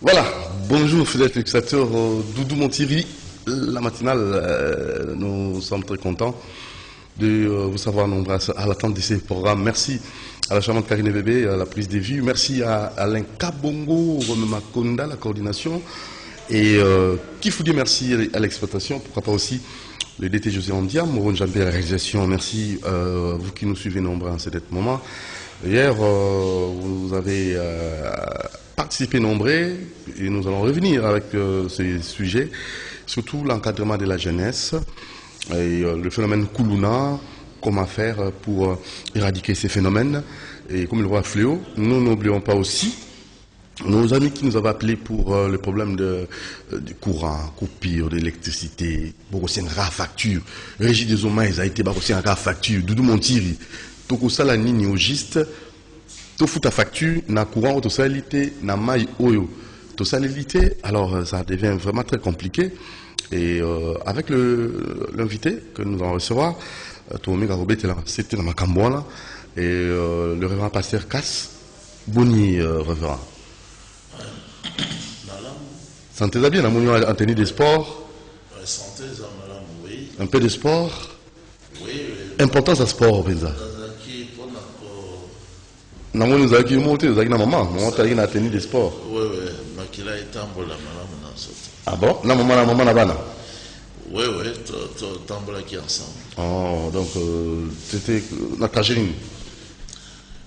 Voilà, bonjour fidèles téléspectateurs, Doudou Montiri, la matinale, nous sommes très contents de vous savoir nombreux à l'attente de ces programmes. Merci à la charmante Karine Bébé, à la prise des vues, merci à Alain Kabongo, Romain Makonda, la coordination, et qui vous dit merci à l'exploitation, pourquoi pas aussi le DT José Andia, Moron Jambé à la réalisation, merci vous qui nous suivez nombreux en cet moment. Hier, vous avez participé nombreux et nous allons revenir avec ces sujets, surtout l'encadrement de la jeunesse et le phénomène Koulouna, comment faire pour éradiquer ces phénomènes. Et comme le roi fléau, nous n'oublions pas aussi nos amis qui nous avaient appelés pour le problème du courant, coupure d'électricité, beaucoup une rare facture, Régie des Omaïs a été aussi une rare facture, Doudou Montiri. Toko sala nini au juste, to futa facture, na courant to salité, na maille oyo, to salité, alors ça devient vraiment très compliqué. Et avec l'invité que nous allons recevoir, Tomé Garobé était là, c'était dans ma camboine, et le révérend pasteur Cass, Boni révérend. Santé bien, en tenue des sports. Santé, oui. Un peu de sport. Oui. Importance à sport, Benza. Na moni nous avons monté, nous avons maman, maman t'a na tenue de sport. Oui, oui, makila etambola malamu na soto. Ah bon? Na maman na bana. Oui, oui, tambola qui ensemble. Oh, donc c'était na Kajin.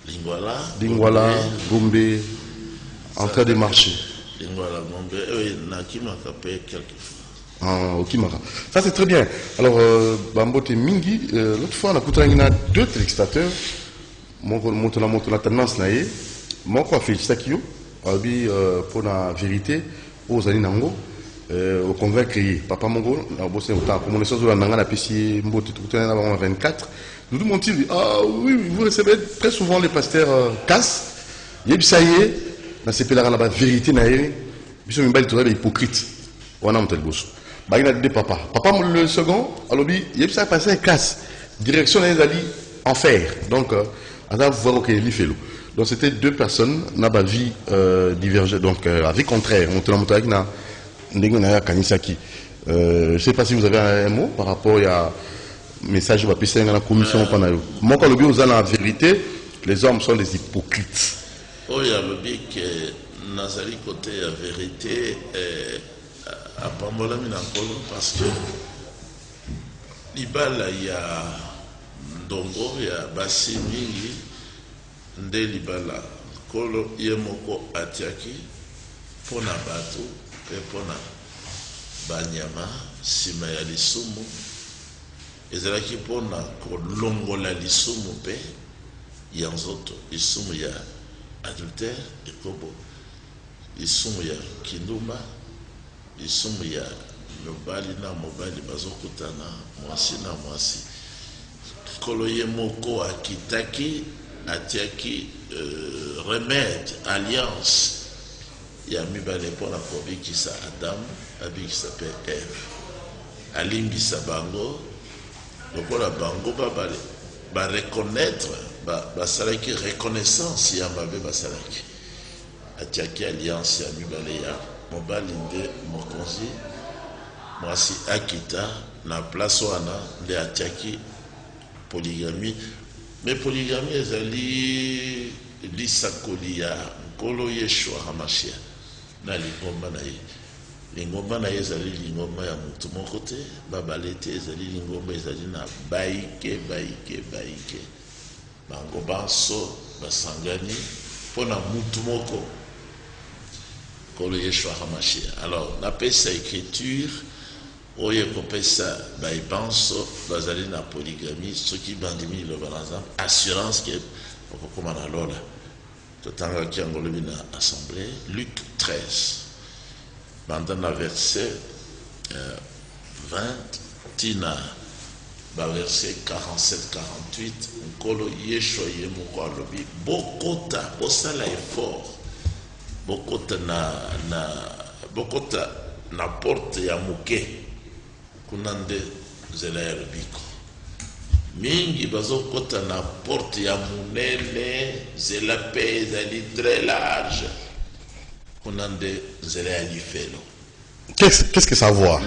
Lingwala, Gombe, en train de marcher. Lingwala, Gombe, oui, na Kimaka quelquefois. Ah, au Kimaka. Ça c'est très bien. Alors, Bambote Mingi, l'autre fois on a écouté deux téléspectateurs. Mon la tendance naïe, mon quoi fait ça qui pour la vérité aux années nango au convaincre papa mongo na bossé autant comme les choses de la nanga na PC mbote tout en avant 24 nous tout monti ah oui vous recevez très souvent les pasteurs casse yebsaye na sepela na ba vérité naïe biso mbali to hypocrite wana mtel bosso ba ina de papa le second alobi yebsaye passer casse direction les ali enfer donc donc c'était deux personnes n'a pas vie divergée donc avis contraire on te l'a montré na ndengena kanisaki je sais pas si vous avez un mot par rapport à message va passer dans la commission pendant moi quand le bio la vérité les hommes sont des hypocrites oh il y a le bic nazali côté la vérité à pambola minakolo parce que libala il y a ndongo ya basi mingi nde libala kolo ye moko atiaki mpona bato mpe mpona banyama nsima ya lisumu ezalaki mpona kolongola lisumu mpe ya nzoto lisumu ya adultère ekobo lisumu ya kindumba lisumu ya mobali na mobali bazokutana mwasi na mwasi kolo ye moko akitaki atiaki remède alliance ya mibale mpona kobikisa adamu abikisa mpe eve alimbisa bango lokola bango bareconnaître basalaki reconnaissance ya mabe basalaki atiaki alliance ya mibale ya mobali nde mokonzi mwasi akita na place wana nde atiaki polygamie mais polygamie ezali lisakoli ya nkolo yeshua hamashia na lingomba na ye lingomba na ye ezali lingomba ya mutu moko te babale te ezali lingomba ezali na baike bango banso basangani mpona mutu moko nkolo yeshua hamashia alors napesa écriture oye kopesa baibanso bazali na polygamie soki bandimi liloba na nzambe assurance ke okokoma na lola totangaki yango lobi na assemblée Luc 13 banda na verset 20 tina baverset 47-48 nkolo yeshua ye moko alobi bokota bosala effort bokota na porte ya moke kuna nde nzela ya lobiko mingi bazokota na porte ya munene nzela mpe ezali très large kunande nzela ya lifelo. Qu'est-ce que ça a à voir?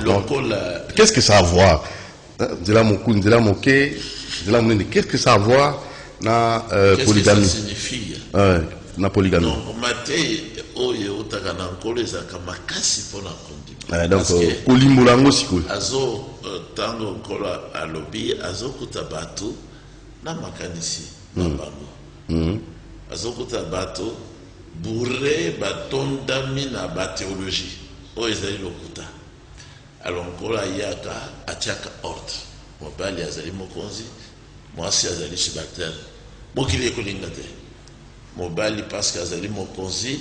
Qu'est-ce que ça a à voir? Qu'est-ce que ça a à voir na polygamie? Qu'est-ce que ça signifie? Na polygamie. Donc, Maté, oyo otaka nkolo ezaka makasi pona kondima. Donc, kolimbolango sikoyo. Azo tango nkolo alobi azo kuta bato na makanisi na bango. Azo kuta bato bourré batondami na ba théologie. Oyo ezali lokuta. Alors nkolo ayaka atiaka ordre. Mobali azali mokonzi, mwasi azali subalterne. Mokili ekolinga te. Mobali parce que azali mokonzi,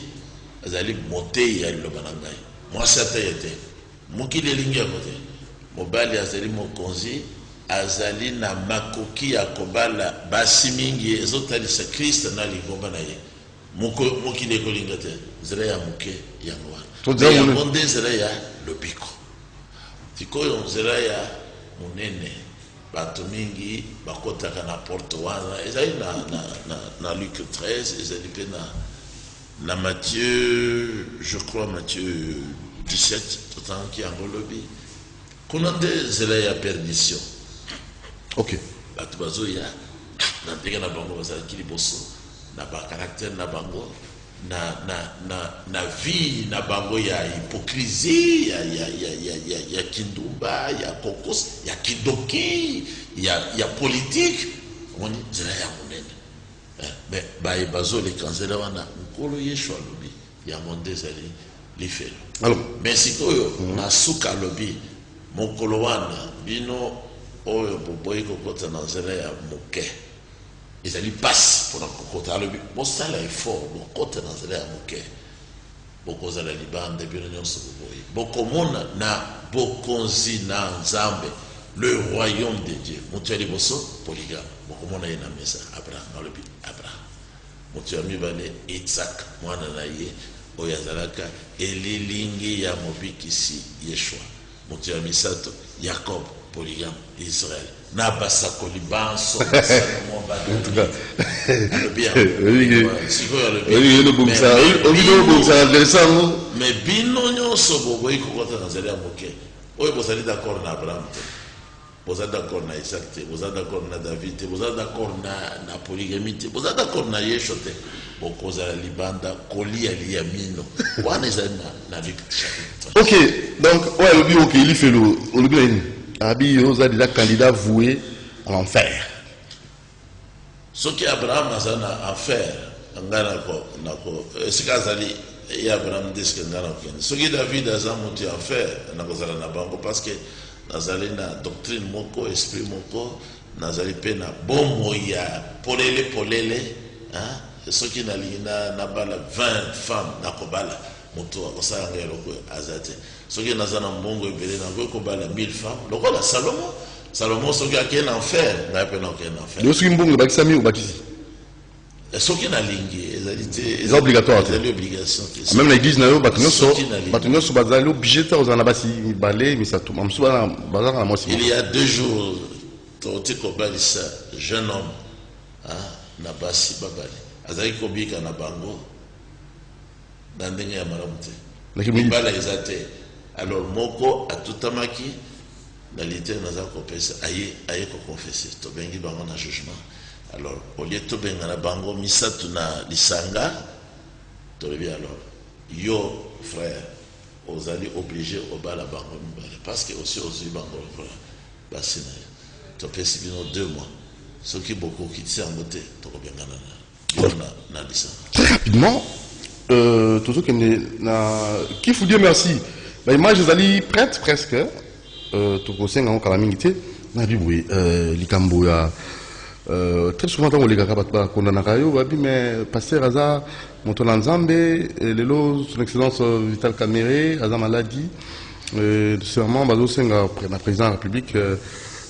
azali motei ya liloba na ngai. Mwasi ateye te. Mokili elingi yango te. Mobali azali mokonzi, azali na makoki ya kobala basi mingi ezotalisa Kristo na lingomba na ye. Mokili ekolinga te. Nzela ya moke yango wana. Yango nde nzela ya lobiko. Tikoyo nzela ya munene. Bato mingi bakotaka na porte wana ezali na Luc 13 ezali pe na Matthieu, je crois Matthieu 17 totanki yango lobi kuna nde nzela ya perdition. Ok. Bato bazoya na ndenge na bango bazalaki liboso na bakaraktere na bango na vie na bango ya hypocrisie ya kindumba ya kokos ya kidoki ya politique moni nzela ya monene mais baye bazole kanzela wana nkolo yeshu alobi ya monde ezali lifelo. Alors mais sikoyo na suka alobi mokolo wana bino oyo boboyi kokota na nzela ya moke ezali passe pour kokota alobi bosala effort bokota na nzela ya moke bokozala libanda bino nyonso boboyi bokomona na bokonzi na nzambe le royaume de Dieu. Moto ya liboso polygame bokomona ye na mesa Abraham alobi Abraham. Moto ya mibale Isaac mwana na ye oyo azalaka elilingi ya mobikisi Yeshua. Moto ya misato Jacob polygame Israël na basakoli banso Salomon badonga alobi mais bino nyonso boboyi kokota na nzela ya moke oyo bozali d'accord na Abraham te, bozali d'accord na Isaac te, bozali d'accord na David te, bozali d'accord na polygamie te, bozali d'accord na Yeshua te, bokozala libanda kolia liya mino wana ezali na Luc chapitre. Ok, donc ouais lobi ok il fait le lobi Abi oza déjà candidat voué à l'enfer. Ce qui Abraham a na enfer ngana ko nako sikazali ya Abraham diske ngana ko. Ce qui David a monté enfer nako zala na bango parce que nazali na doctrine moko esprit moko nazali pe na bomo ya polele hein ce qui na lina na bala 20 femmes nako bala moto akosala ngelo ko azate. Ce qui n'a pas mbongo ebele na ko bala 1000 femmes lokola Salomon ce qui a qu'un enfer na pe na qu'un enfer le soki mbongo bakisa mi obakisi ce qui na lingi c'est obligatoire c'est l'obligation même l'église na yo batunyo bazali obligé ta ozana basi balé misato mamsu bana bazaka na mosi. Il y a 2 jours toti ko balisa jeune homme na basi babali azali ko bika na bango na ndenge ya malamu te bala ezate. Alors moko atutamaki na lité naza ko pesa aye ko confesser to bengi bango na jugement. Alors au lieu to benga na bango misatu na lisanga to lebi alors yo frère ozali obligé au bala bango mbale parce que aussi ozui bango basina to pesi bino 2 mois ce qui beaucoup qui tient en côté to ko benga na lisanga. Très rapidement tout qui qu'il faut dire merci. L'image est prête presque. Tout conseil en calamité. Likambo ya très souvent dans les gars pas condamné mais pasteur Aza Montolanzambe lelo son excellence Vital Kamerhe Aza maladie sûrement bazo senga président de la République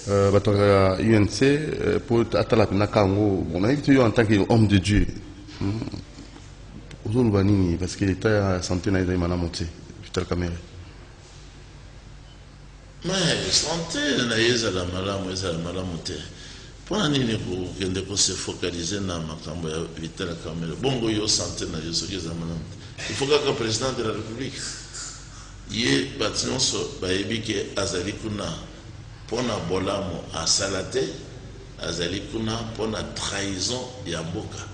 batora UNC pour atala na kango on a invité en tant qu'homme de Dieu. Parce que l'état santé n'a pas monté Vital Kamerhe. Mais santé na yeza la malamu te. Pour nini ko se focaliser na makambo ya Vital Kamerhe. Bongo yo santé na yo soki za malamu. il faut que le président de la République yé batinonso bayebi ke azali kuna pona bolamo asalate azali kuna pona trahison ya mboka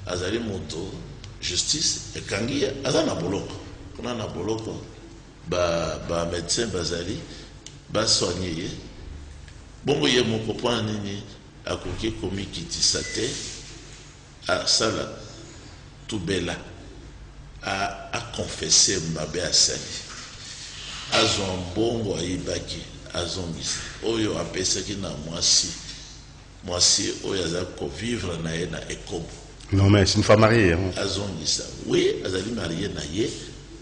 azali moto justice ekangi azana boloko kuna na boloko ba médecin bazali ba soigner ye bongo ye moko pona nini akoki komi kitisa te asala tubela a confessé mabe asali azon bongo ayibaki azongisa oyo apesaki na mwasi oyo aza vivre na ye na ekobo. Non mais c'est une femme mariée hein. Azongisa oui azali marié na ye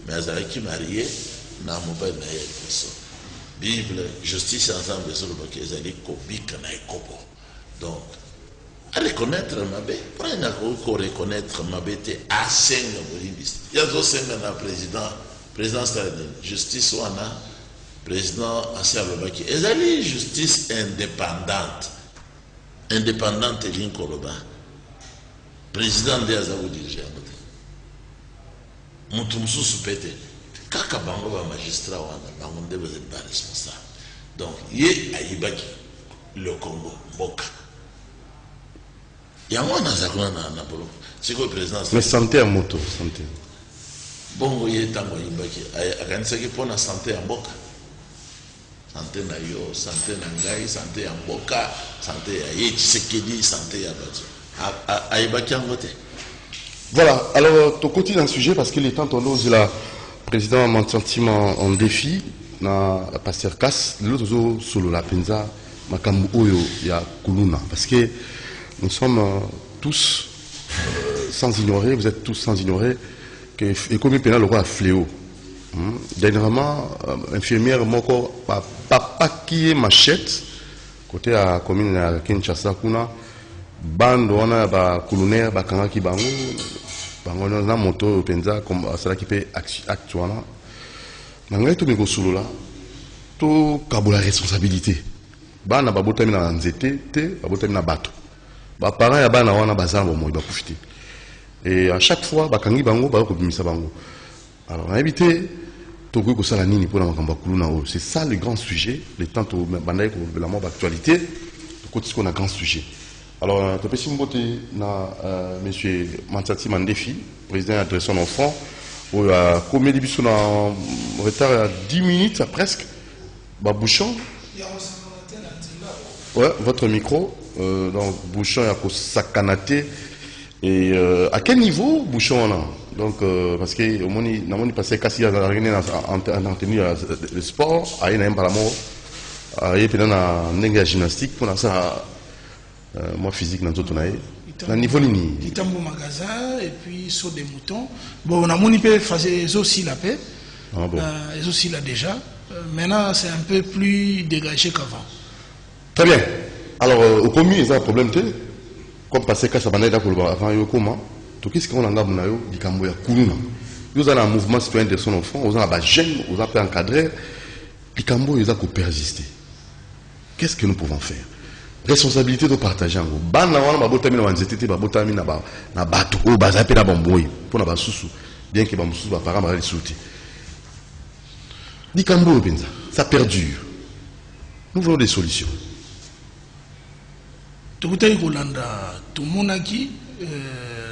mais azalaki marié na mobali na ye liboso bible justice ensemble ezolobaki ezali kobika na ekobo donc à reconnaître mabe prendre ko reconnaître mabe te asenga bolimbisi yazo senga na président Staline justice wana président ancien lobaki ezali justice indépendante linkoloba président de azabu dirige mutu mususu pete kaka bango ba magistrat wana bango nde ba responsable donc ye ayibaki le Congo boka yango nazakuna na bolo siko président mais santé à moto santé bongo ye tango ayibaki akanisaki pona santé ya mboka santé na yo santé na ngai santé ya mboka santé ya ye Tshisekedi santé ya bato ayibaki yango te. Voilà, alors tu continues dans le sujet parce que les temps on ose la président mon sentiment en défi na pasteur Kass l'autre solo la penza makambu oyo ya kuluna parce que nous sommes tous sans ignorer, vous êtes tous sans ignorer que l'économie pénale aura un fléau. Dernièrement, infirmière moko papa qui est machette côté à commune à Kinshasa kuna bando wana ba colonaire ba kanga ki bango na moto penza comme ça qui peut actuellement nangai to miko solo la to kabula responsabilité bana ba botami na nzete te ba botami na bato ba parents ya bana wana bazamba mo ba profiter et à chaque fois ba kangi bango ba ko bimisa bango alors on a évité to ko sala nini pour na makamba kuluna o c'est ça le grand sujet les temps to bandai ko la mort d'actualité ko tiko na grand sujet. Alors, tu peux si na monsieur Mansati Mandefi, président de son enfant, où a commis des bisous en retard à 10 minutes presque. Bouchon. Ouais, votre micro. Donc, Bouchon a sakanaté. Et à quel niveau Bouchon là? Donc, parce que au moins, il passait quasi à tenir le sport, à une par la mort, à une gymnastique pour ça. Moi physique dans tout na niveau nini itambo magasin et puis saut des moutons bon on a moni peut faire aussi la paix ils aussi là déjà maintenant c'est un peu plus dégagé qu'avant. Très bien. Alors au commis il y a un problème comme passer ka sabana da ko avant yo comment to qu'est-ce qu'on a na yo dikambo ya kuluna yo za na mouvement citoyen de son enfant aux a ba jeune aux a peut encadrer dikambo yo za ko persister. Qu'est-ce que nous pouvons faire? Responsabilité de partager en gros. Bana wana babotami na wanzetete babotami na bato o bazape na bomboyi pour na basusu bien que bamususu ba parents ba souti. Dikambo benza, ça perdure. Nous voulons des solutions. Tukutayi kolanda tumonaki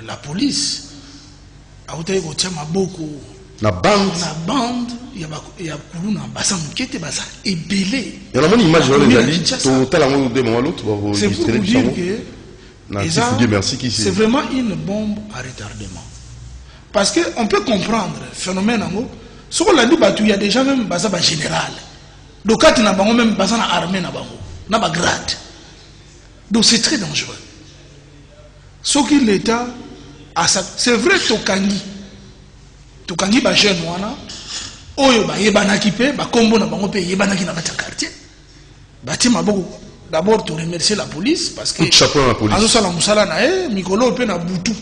la police a utayi ko chama boko la bande ya kuluna basa mukete basa ebele. Il y a une image dans les alliés, total en de moment l'autre pour c'est pour vous dire que c'est vraiment une bombe à retardement. Parce que on peut comprendre le phénomène en gros. Ce qu'on a dit il y a déjà même basa ba général. Donc quand na bango même basa na armée na bango, na ba grade. Donc c'est très dangereux. Ce qui l'état c'est vrai tokangi ba jeune wana oyo ba yebanaki pe ba kombo na bango pe yebanaki na bata quartier bati maboko d'abord to remercier la police parce que azo sala musala na mikolo pe na butu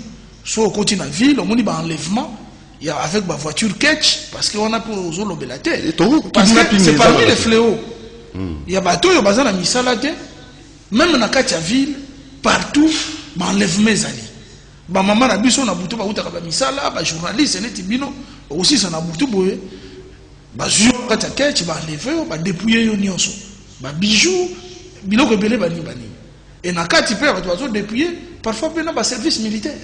so koti na ville on dit ba enlèvement il y a avec ba voiture catch parce que on a pour zo lobelate parce que c'est parmi les fléaux il y a bato yo bazana misala te même na kati ya ville partout ba enlèvement ezali ba mama na biso na butu ba uta ka ba misala ba journaliste neti bino aussi ça na butu boye ba jure kata ketch ba lever ba dépouiller yo nyonso ba bijoux biloko belé ba ni bani et na kati pe ba to dépouiller parfois pe na ba service militaire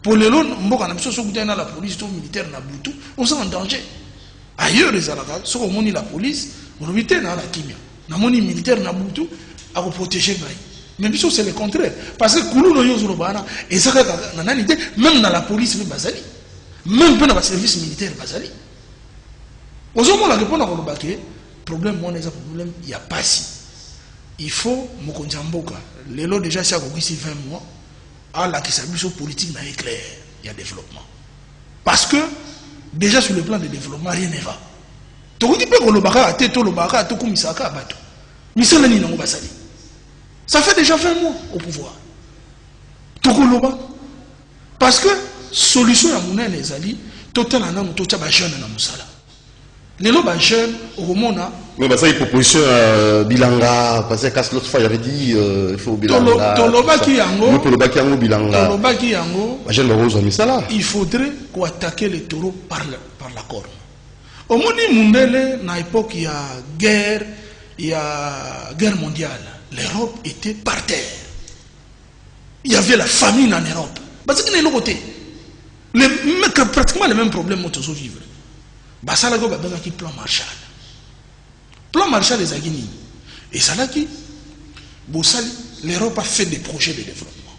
pour les lots mboka na biso so kuta na la police to militaire na butu on est en danger ailleurs les alaka so ko moni la police on évite na la kimia na moni militaire na butu à protéger baï. Mais biso c'est le contraire parce que kulu no yo zolo bana et ça na nani te même dans la police mais bazali même dans le service militaire bazali ozomona répondre à kolobake problème mon est problème il y a pas si il faut mokonzi mboka lelo déjà ça ko 20 mois à la biso politique na éclair il y a développement parce que déjà sur le plan de développement rien ne va to ko dipe kolobaka te to lobaka to kumisaka bato misala ni nango basali. Ça fait déjà 20 mois au pouvoir. Tokoloba. Parce que solution à mon les alliés, total en homme, total à jeune en Moussala. Les lobes jeunes, au Romona. Mais ça, il proposition Bilanga, parce que l'autre fois, j'avais dit, il faut Bilanga. Toloba qui yango. Toloba qui yango, Bilanga. Toloba qui yango. Il faudrait qu'on attaque les taureaux par la corne. Au monde Mundele, à l'époque, il y a guerre mondiale. L'Europe était par terre. Il y avait la famine en Europe. Parce que nous avons pratiquement les mêmes problèmes que nous vivons. Ça a été plan Marshall. Plan Marshall est Agini. Et ça a été l'Europe a fait des projets de développement.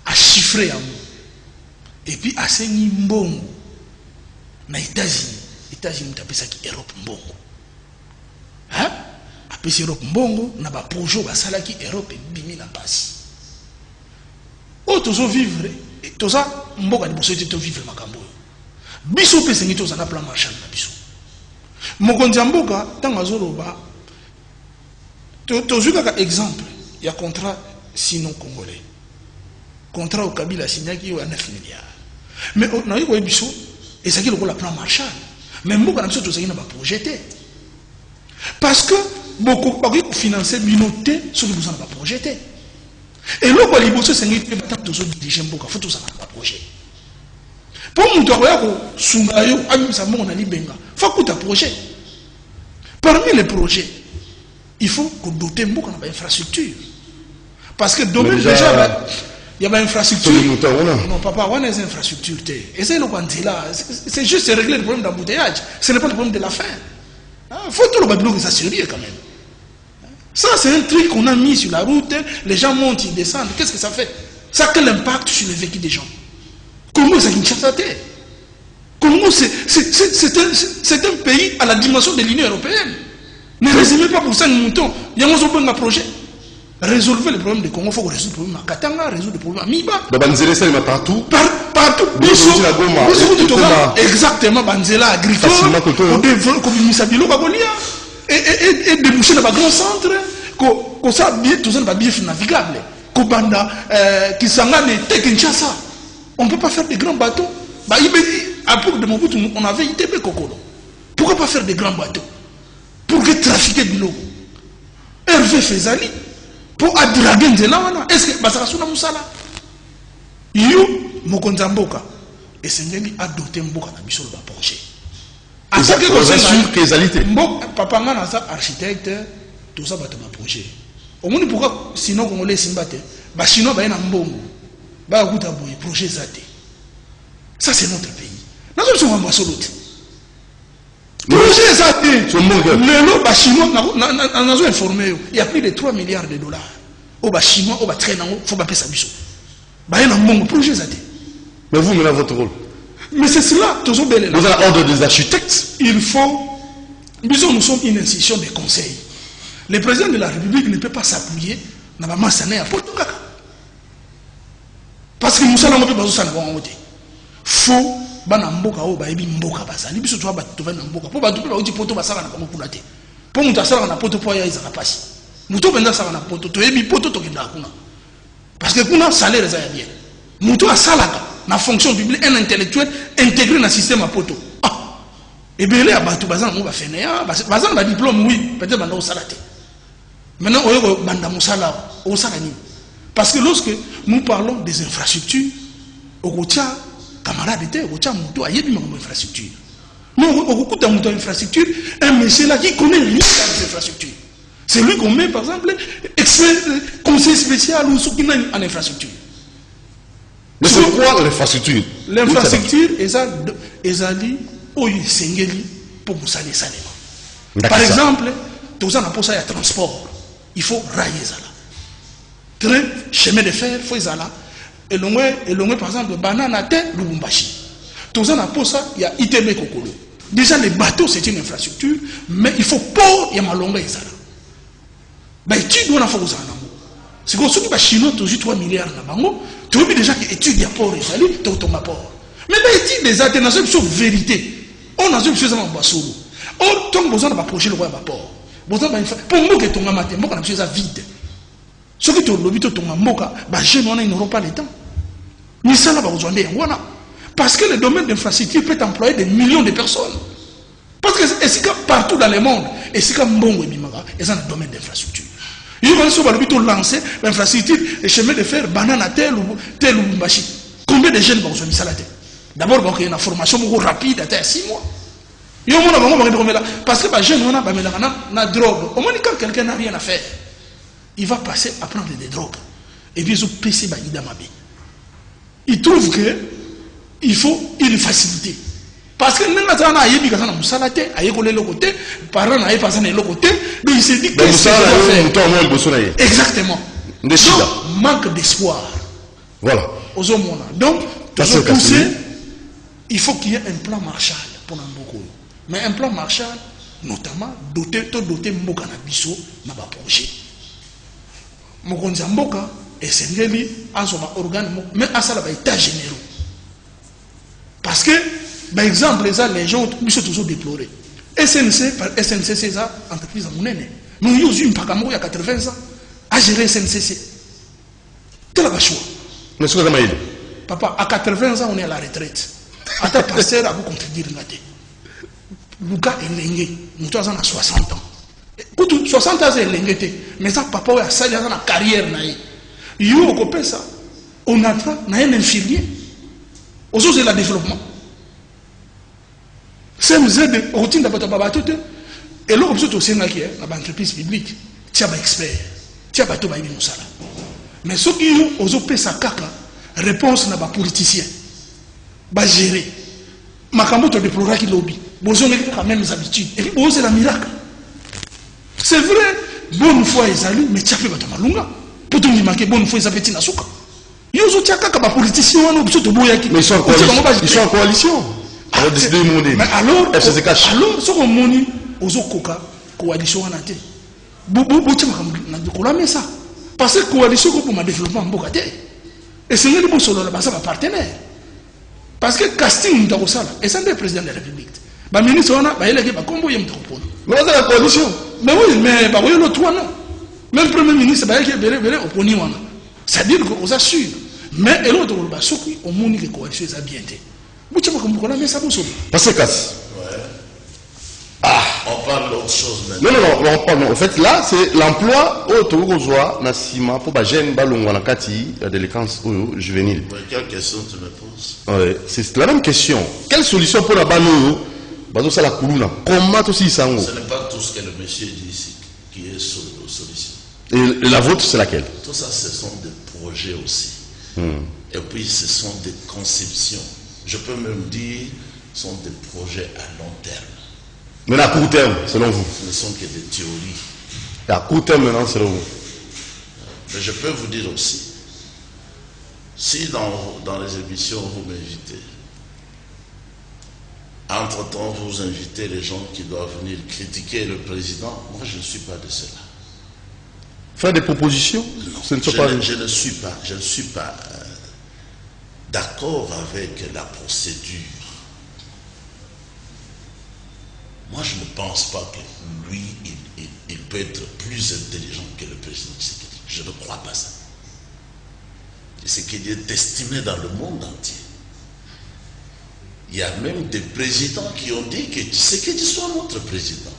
A chiffré en mots. Et puis a saigné Mbongo. Dans les États-Unis. Les États-Unis ont appelé ça Europe Mbongo. Hein? Après Europe Mbongo, na ba projet ba salaki Europe bimi na passe. O tozo vivre, toza mboka liboso te to vivre makambo. Biso pe sengi toza na plan Marshall na biso. Mokonzi mboka tanga zoloba tozo kaka exemple, il y a contrat sinon congolais. Contrat au Kabila signaki à 9 milliards. Mais na yiko biso et ça qui le plan Marshall. Mais mboka na biso toza na ba projet te. Parce que beaucoup de financer minoté sur le besoin de projet. Et là, quand les bosses sont les dirigeants, il faut tout ça dans le projet. Pour nous, il faut que tu projet. Parmi les projets, il faut que doter beaucoup d'infrastructures. Parce que domaine déjà, il y a une infrastructure. Non, papa, on a des infrastructures. Et c'est le là. C'est juste régler le problème d'embouteillage. Ce n'est pas le problème de la faim. Il faut tout le bateau que ça sérieux quand même. Ça, c'est un truc qu'on a mis sur la route, les gens montent, ils descendent. Qu'est-ce que ça fait? Ça a quel impact sur le vécu des gens? Comment ça Kinshasa? Comment c'est un pays à la dimension de l'Union européenne? Ne résumez pas pour ça un mouton. Il y a un projet. Résolvez le problème du Congo, il faut résoudre le problème à Katanga, résoudre le problème à Miba. Banzela, partout. Partout. Exactement, Banzela, agricole, et déboucher dans un grand centre, que ça tout ça n'est pas bien navigable. Kobanda, Kisangane, Kinshasa. On ne peut pas faire des grands bateaux. Après de mon bout, on avait ITB Kokolo. Pourquoi pas faire des grands bateaux? Pour que trafiquer de l'eau. Hervé Fezali. Pour draguer Nzela, est-ce que ça va Moussala? Yo, Mokonza Mboka. Et c'est lui a doté Mboka dans le projet. À ce que papa Ngana ça architecte, tout ça va être un projet. Au moins pourquoi sinon on laisse Simbate, bah sinon bah y a un Mbongo, bah écoute boy projet Zate. Ça c'est notre pays. Nous sommes en Masolote. Projet Zate. Le lot bah chinois on a informé, il y a plus de 3 milliards de dollars. Au bah chinois, au bah traîner, faut pas payer ça biso. Bah y a un Mbongo projet Zate. Mais vous menez votre rôle. Mais c'est cela, tous vous avez l'ordre des architectes. Il faut. Nous sommes une institution de conseil. Le président de la République ne peut pas s'appuyer dans la masse à Portugal. Parce que nous sommes en train de faire des faut bana mboka o ba ebi mboka basali biso to ba to na mboka po ba to ba uti poto basala na bango kulate po mutu asala na poto po ya izaka pasi mutu benda sala na poto to ebi poto to kinda kuna parce que kuna salaire za ya bien mutu asalaka na fonction publique un intellectuel intégré dans le système à poto et bien là batu bazana mo ba fenea bazana ba diplôme oui peut-être banda o salate maintenant o banda musala o sala ni Parce que lorsque nous parlons des infrastructures, au Gotia, camarade était, au Gotia, Mouto, il y a une infrastructure. Mais au coup de infrastructure, un monsieur là qui connaît rien dans les infrastructures. C'est lui qu'on met, par exemple, conseil spécial ou soutien en infrastructure. Mais c'est quoi l'infrastructure? L'infrastructure, est allée au Sengeli pour nous saler salement. Par exemple, tous en apportant un transport, il faut railler ça là. Train, chemin de fer, il faut ça là. Et l'on par exemple, banane à terre, Lubumbashi. Tous en apportant, il y a ITB Kokolo. Déjà, les bateaux, c'est une infrastructure, mais il faut port, il y a ma longueur et ça là. Mais tu dois en faire ça. C'est comme ceux qui sont chinois, toujours 3 milliards na bango. Tu vois déjà que études ya port et ça, tu as ton rapport. Mais études des alternatives sur vérité. On a besoin de basolo. On tombe besoin de projet le roi port. Besoin pour moi que ton amateur, moi qu'on a besoin de vide. Ceux qui ont l'objet de ton amoka, bah je n'aurai pas le temps. Ni ça là, besoin de voilà. Parce que le domaine d'infrastructure peut employer des millions de personnes. Parce que c'est partout dans le monde, et c'est comme bon et bimaga, et c'est un domaine d'infrastructure. Il va sur le lancer l'infrastructure, les chemins de fer, banane à tel ou machine. Combien de jeunes vont se mettre à la tête? D'abord, il y a une formation beaucoup rapide, à 6 mois. Il y a un moment parce que les jeunes ont la drogue. Au moins, quand quelqu'un n'a rien à faire, il va passer à prendre des drogues. Et puis, ils PC il trouve que il faut une facilité. Parce que nous avons dit que nous avons salaté, le côté, parents n'avaient pas le côté, donc il s'est dit que c'est faire. Exactement. Donc, manque d'espoir. Voilà. Donc, pousser, il faut qu'il y ait un plan Marshall pour Namboko. Mais un plan Marshall, notamment, doté Mboka Nabiso, n'a pas projet. Mokonzi Mboka, et Sengeli, en son organe, mais à ça, là, état généraux. Parce que, par exemple, les gens sont toujours déplorés. SNC, c'est ça, entreprise à Mounene. Nous avons eu une Pacamo il y a 80 ans à gérer SNCC. Quel est le choix? Monsieur Gamaïl. Papa, à 80 ans, on est à la retraite. À ta passer à vous contredire. Lucas est lingué. Nous sommes à 60 ans. 60 ans, c'est lingué. Mais ça, papa, il a ça dans la carrière. Il y a ça. On a un infirmier. Aujourd'hui, c'est le développement. C'est une routine de bateau. Et là, on aussi dans l'entreprise publique. Tu as un expert. Tu as un bateau. Mais ceux qui ont fait ça, réponse n'a pas politicien. Bah gérer. Makambo te déplora qui lobby. Besoin de quand même les habitudes. Et puis, c'est la miracle. C'est vrai, bonne foi, ils allaient, mais tu as fait bateau malunga. Pour te dire que bonne foi, ils avaient été nasuka. Mais ils sont en coalition. Alors, décidé de monter. Mais alors, ce qu'on monte, aux autres coalition en athée. Ça. Parce que coalition pour le développement en Bogate. Et c'est le bon solo, ça va partenaire. Parce que casting dans le salon, et c'est le président de la République. Le ministre, il a dit comment il y a mais c'est la coalition. Mais oui, mais le toit non. Même le premier ministre, il a dit opposé. C'est-à-dire qu'on assure. Mais l'autre, on montre que la coalition est bien. Parce que on parle d'autre chose maintenant. Non, on parle. En fait, là, c'est l'emploi au Nassima pour les jeunes de délinquance juvénile. Quelle question tu me poses? Ouais, c'est la même question. Quelle solution pour la Bano? Comment aussi ça? Ce n'est pas tout ce que le monsieur dit ici qui est solution. Et la vôtre, c'est laquelle? Tout ça, ce sont des projets aussi. Et puis, ce sont des conceptions. Je peux même dire, ce sont des projets à long terme. Mais à court terme, selon vous? Ce ne sont que des théories. Et à court terme, maintenant, selon vous? Mais je peux vous dire aussi, si dans les émissions, vous m'invitez, entre-temps, vous invitez les gens qui doivent venir critiquer le président, moi, je ne suis pas de cela. Faire des propositions? Non, je ne suis pas d'accord avec la procédure. Moi, je ne pense pas que lui, il peut être plus intelligent que le président Tshisekedi. Je ne crois pas ça. Tshisekedi est estimé dans le monde entier. Il y a même des présidents qui ont dit que Tshisekedi soit notre président.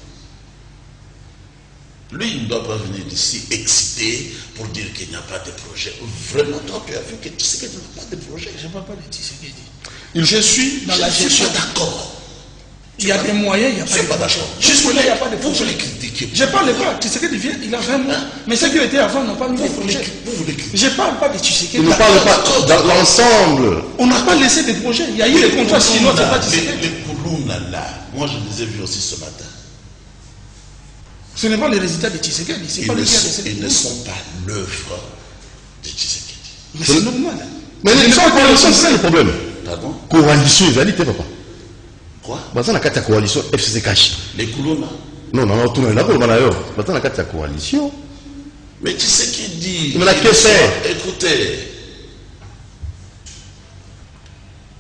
Lui, il ne doit pas venir d'ici excité pour dire qu'il n'y a pas de projet. Vraiment, toi, tu as vu que Tshisekedi n'a pas de projet. Je ne parle pas de Tshisekedi. Je suis dans la gestion. Je ne suis pas d'accord. Il y a des moyens, il n'y a pas de projet. Jusque-là, il n'y a pas de projet. Vous voulez critiquer. Je ne parle pas. Tshisekedi vient, il a vraiment. Mais ceux qui étaient avant n'ont pas mis de projet. Je ne parle pas de Tshisekedi. Il ne parle pas dans l'ensemble. On n'a pas laissé de projet. Il y a eu les contrats chinois, c'est pas Tshisekedi. Les Koulouna là, moi je les ai vus aussi ce matin. Ce n'est pas le résultat de Tshisekedi. Ils ne sont pas l'œuvre de Tshisekedi. Mais c'est normal. Mais les coalitions, c'est ça le problème. Pardon? Coalition, ils allaient, papa. Quoi? Dans la carte coalition, FCC cash. Les Koulouna. Non, tout le monde là, dans la carte coalition. Mais tu sais qui dit. Mais la caisse. Écoutez.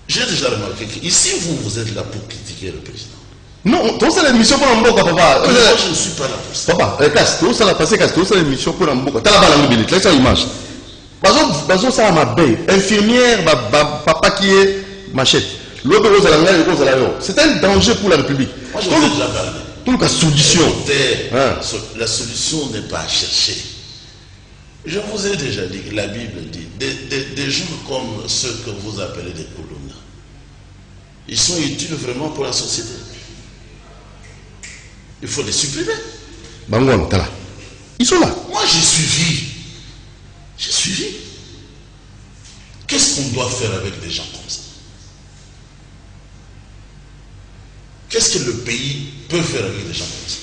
J'ai déjà remarqué qu'ici, vous êtes là pour critiquer le président. Non, tout ça, l'émission pour l'emboka, papa. Moi, je ne suis pas là pour ça. Papa, casse, tout ça, la passé, casse, tout ça, l'émission pour l'emboka. T'as la balle en mobilité, laisse ça l'image. Bazo, ça m'a bé. Infirmière, papa qui est machette. L'autre, c'est un danger pour la République. Moi, je vous ai déjà parlé. Tout le cas, solution. Écoutez, la solution n'est pas à chercher. Je vous ai déjà dit que la Bible dit des gens comme ceux que vous appelez des Koulouna, ils sont utiles vraiment pour la société. Il faut les supprimer. Bangon, t'as là. Ils sont là. Moi, j'ai suivi. J'ai suivi. Qu'est-ce qu'on doit faire avec des gens comme ça? Qu'est-ce que le pays peut faire avec des gens comme ça?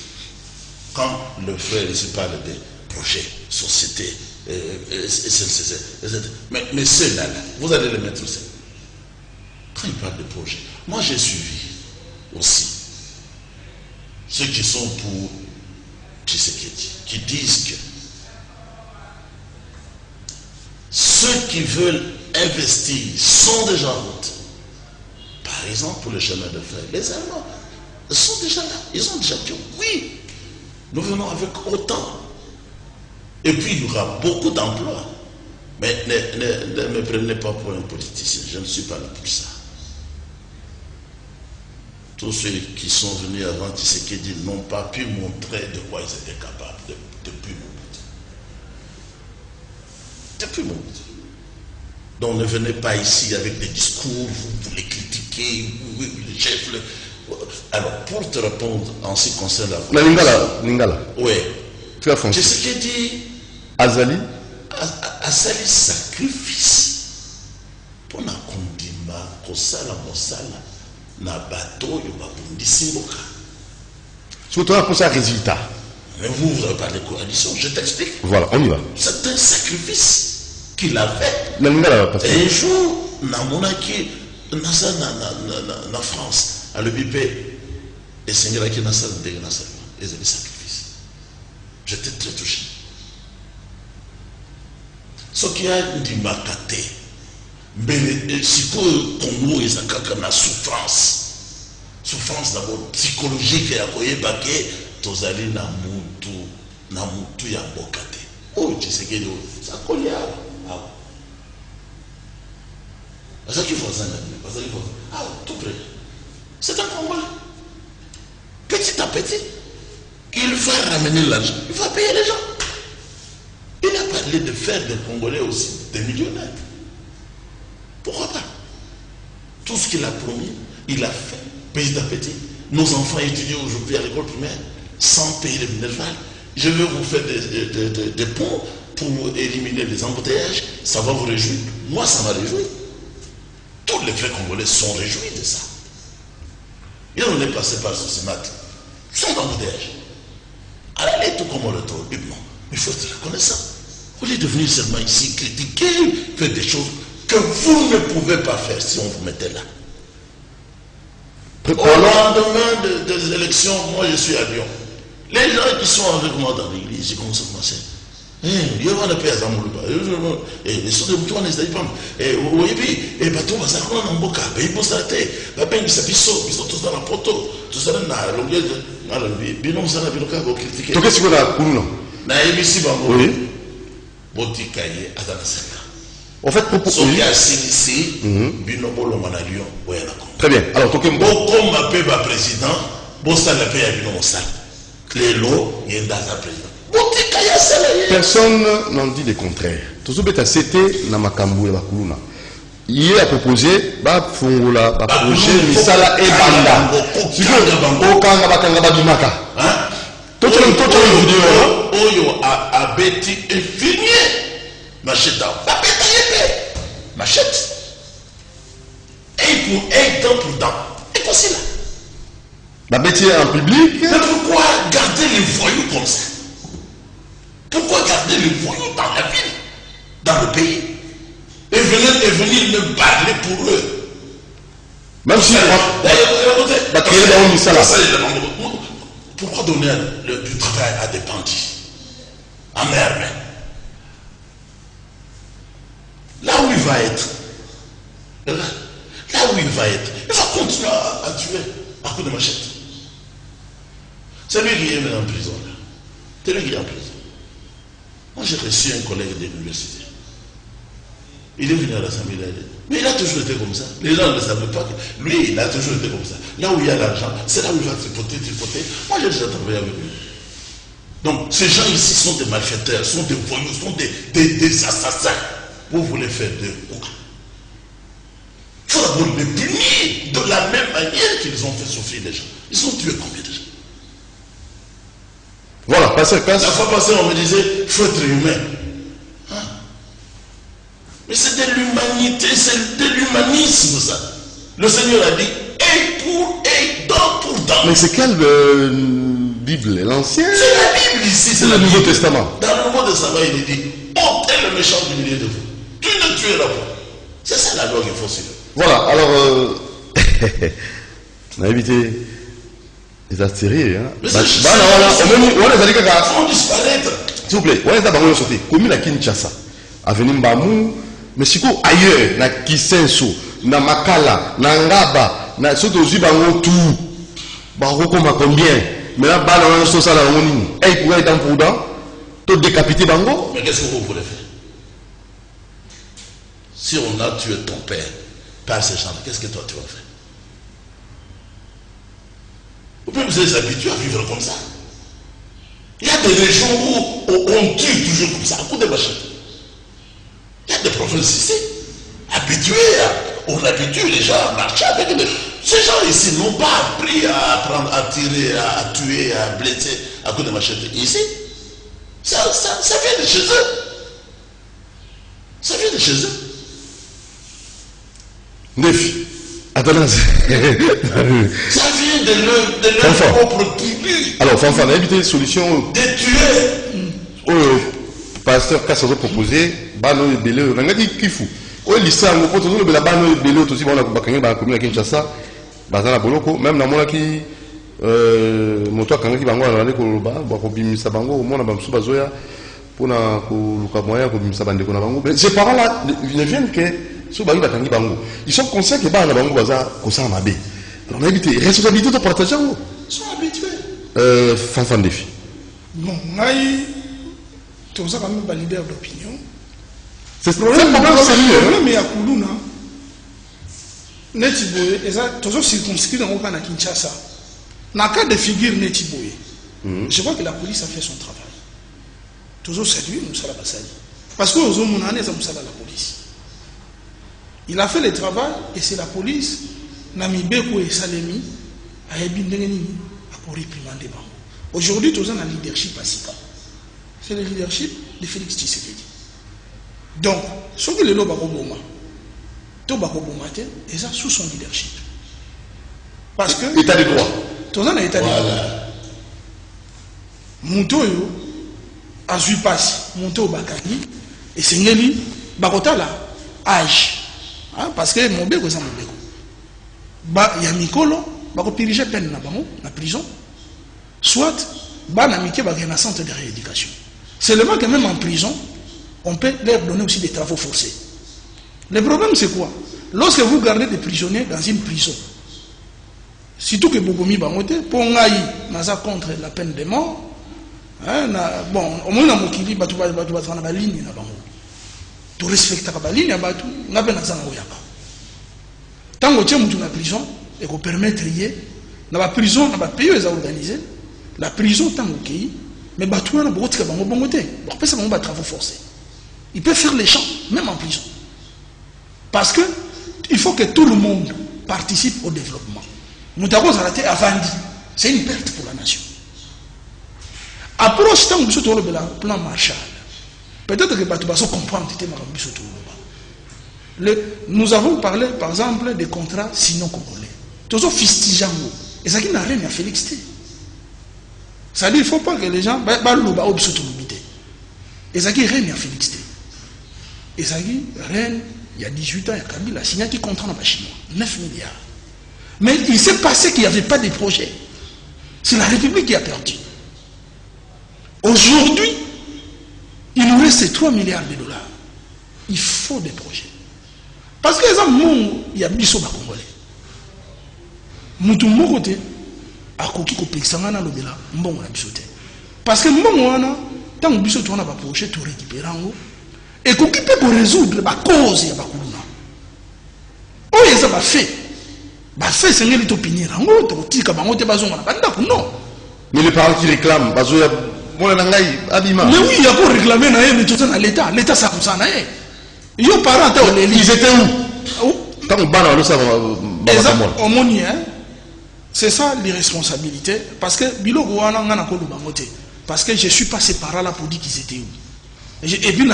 Quand le frère ici parle des projets, société, mais ceux-là, vous allez les mettre aussi. Quand il parle de projets, moi j'ai suivi aussi ceux qui sont pour Tshisekedi, qui disent que ceux qui veulent investir sont déjà en route. Par exemple, pour le chemin de fer, les Allemands sont déjà là. Ils ont déjà dit oui, nous venons avec autant. Et puis il y aura beaucoup d'emplois. Mais ne me prenez pas pour un politicien, je ne suis pas là pour ça. Tous ceux qui sont venus avant Tshisekedi n'ont pas pu montrer de quoi ils étaient capables depuis mon bout. Depuis mon bout. Donc ne venez pas ici avec des discours, vous les critiquez, les chefs. Alors, pour te répondre en ce qui concerne la... Lingala. Oui. Tu as foncé. Tshisekedi... Azali sacrifice. Pour na kondima, kosala mosala, na bateau, yobabundi simboka. Surtout pour ça, résultat. Mais vous avez parlé de coalition, je t'explique. Voilà, on y va. C'est un sacrifice qu'il a fait. Un jour, na monaki, na France, à l'EBP, et Seigneur qui n'a pas de et c'est des sacrifices. J'étais très touché. Ce qui a dit Makate, mais si le Congo est en souffrance, souffrance d'abord psychologique et à quoi baké, tozali na mutu ya bokate. Oh, tu sais que ça colle à parce qu'il faut ça, parce qu'il faut ça. Ah, tout près. C'est un Congolais. Petit à petit, il va ramener l'argent, il va payer les gens. Il a parlé de faire des Congolais aussi des millionnaires. Pourquoi pas? Tout ce qu'il a promis, il a fait. Petit à petit, nos enfants étudient aujourd'hui à l'école primaire sans payer le minerval. Je vais vous faire des ponts pour éliminer les embouteillages. Ça va vous réjouir. Moi, ça m'a réjoui. Tous les frères congolais sont réjouis de ça. Et on est passé par ce matin. Sans embouteillage. À la lettre comme on le trouve, non. Il faut être reconnaissant. Vous voulez devenir seulement ici, critiquer, faire des choses que vous ne pouvez pas faire si on vous mettait là. Au lendemain des élections, moi je suis à Lyon. Les gens qui sont avec moi dans l'église, ils commencent à commencer. Il y a un pays à Zamoulouba. Et sont des boutons, les aïpams. Et oui, et bateau, ça coule en boca. Et il faut s'arrêter. La peine, ça pissot, ils sont tous dans la poteau. Tout ça, dans la longueur de. Binom, ça n'a pas le critiquer. Tu qu'est-ce que tu as pour nous? Na ABC Bango. Oui. Botikaye, Adanasaka. En fait, pour ce qui a ici, Binobolo Manalion, très bien. Alors, tu comme ma paix, président, Bossa la paix à Binomosal. Clélo, il y a un président. Personne n'en dit le contraire. Tout ce que c'était dans ma cambouille, il a proposé, Fongola, projet, Misala et Banda. Si vous Okanga Bakanga Badimaka. Tout le vidéo. Oyo a bêti infini. Machette. Machette. Et dent pour dent. Et voici là. La bêtise en public. Mais pourquoi garder les voyous comme ça? Pourquoi garder les voyous dans la ville, dans le pays, et venir me parler pour eux? Même si pourquoi donner du travail à des bandits? En mer, là où il va être, il va continuer à tuer à coups de machette. C'est lui qui est en prison. C'est lui qui est en prison. Moi, j'ai reçu un collègue de l'université. Il est venu à l'Assemblée. Mais il a toujours été comme ça. Les gens ne le savaient pas. Lui, il a toujours été comme ça. Là où il y a l'argent, c'est là où il va tripoter. Moi, j'ai déjà travaillé avec lui. Donc, ces gens ici sont des malfaiteurs, sont des voyous, sont des assassins. Vous voulez faire de quoi? Il faut d'abord les punir de la même manière qu'ils ont fait souffrir les gens. Ils ont tué combien de gens? Voilà, passez. La fois passée, on me disait, il faut être humain. Hein? Mais c'est de l'humanité, c'est de l'humanisme, ça. Le Seigneur a dit, dent pour dent. Mais c'est quelle Bible? L'ancienne? C'est la Bible ici, c'est le Nouveau Testament. Dans le Nouveau Testament, il est dit, ôtez le méchant du milieu de vous. Tu ne tueras pas. C'est ça la loi qu'il faut suivre. Voilà, alors, on a évité les astéries, hein. Mais on disparaître. S'il vous plaît, on est à sauter. Commune à Kinshasa, avenue Mbamou, mais si ailleurs, na Kisenso, na Makala, na Ngaba, na Soto Zibango, tout, combien? Mais là, on a ça là, on est pour être en prudent, tout décapité Bango. Mais qu'est-ce que vous voulez faire? Si on a tué ton père par ces gens, qu'est-ce que toi tu vas faire? Vous pouvez vous habituer à vivre comme ça. Il y a des régions où on tue toujours comme ça, à coup de machette. Il y a des provinces ici, on habitue les gens à marcher avec les... Ces gens ici n'ont pas appris à apprendre à tirer, à tuer, à blesser à coup de machette. Ici, ça vient de chez eux. Ça vient de chez eux. Neuf. Attends, ça vient de leur propre tribu. Alors, Fanfan, on a évité une solution. De tuer. Pasteur Kassazo a proposé, Bano et Belé, on a dit qu'il faut. L'histoire, on a dit que Bano et Belé, aussi, on a dit que la commune à Kinshasa, Bazana Boloko, même dans mon qui, moto kanga ki bango na koloba ba ko bimisa bango mona ba msuba zoya pona ko luka moya ko bimisa bande ko na bango. Ces parents là ne viennent que sur bango batangi bango. Ils sont conscients que ba na bango baza ko sa mabe. On a évité responsabilité de partager. Ils sont habitués. Fanfan défi. Bon, ngai tout ça quand même pas leader d'opinion. C'est problème sérieux. Mais à Kuluna Netiboye, et ça toujours circonscrit dans le cas de Kinshasa. Dans le cas de figure Netiboye, je vois que la police a fait son travail. Toujours séduit Moussala Bassali. Parce que aux hommes, on a la police. Il a fait le travail et c'est la police, Namibeko et Salemi, a réprimander. Aujourd'hui, tout ça a un leadership à Sika. C'est le leadership de Félix Tshisekedi. Donc, ce que les lois Bakoboma, tout Bakoboma, et ça sous son leadership. Parce que. État de droit. Tout ça a état de droit. Moutoyo, a su passe, Moutoyo Bakani, et c'est Ngeli, Bakota là, âge. Parce que mon béco, c'est mon béco. Il y a Mikolo, Bako piriger peine dans la prison. Soit, Banamike, il y a un centre de rééducation. Seulement que même en prison, on peut leur donner aussi des travaux forcés. Le problème, c'est quoi? Lorsque vous gardez des prisonniers dans une prison, surtout que Bogomi Bangote, pour Ngaï, Naza contre la peine de mort, bon, au moins, on a Mokili, tu vas dans la ligne, tu respectes la ligne, tu n'as pas de tant que tu es dans la prison, et qu'on permet de trier, dans la prison, dans le pays où ils ont organisé, la prison, tant que Mais Batouan a beaucoup de travaux forcés. Il peut faire les champs, même en prison. Parce que il faut que tout le monde participe au développement. Moutako Zarate a vendu. C'est une perte pour la nation. Approche tant que le plan Marshall. Peut-être que Batoubasso comprend nous avons parlé, par exemple, des contrats sinon congolais. Toujours fistigeant. Et ça qui n'a rien à Félix T. Ça dit, il ne faut pas que les gens. Et ça qui règne à Félix T. Et ça qui règne, il y a 18 ans, il y a Kabila, signé qui contrat dans les Chinois. 9 milliards. Mais il s'est passé qu'il n'y avait pas de projet. C'est la République qui a perdu. Aujourd'hui, il nous reste 3 milliards de dollars. Il faut des projets. Parce que les gens, il y a biso ba congolais. Moutou mon côté, à koki ko pexanga na lobela, mbongo na biso te. Parce que mbongo wana, tant biso to na ba projet to récupérer ngo, et koki peut résoudre ba cause ya ba kuluna. O yesa ba fait. Ba fait c'est ngeli to pinir ngo to tika bango te bazonga na banda ko non. Mais les parents qui réclament, bazo ya mona nangai abima. Mais oui, il y a pour réclamer na mais tout ça na l'état, l'état ça comme ça na yé. Ils étaient où? Quand on bat ça c'est ça l'irresponsabilité. Parce que parce que je suis passé par là pour dire qu'ils étaient où. Et puis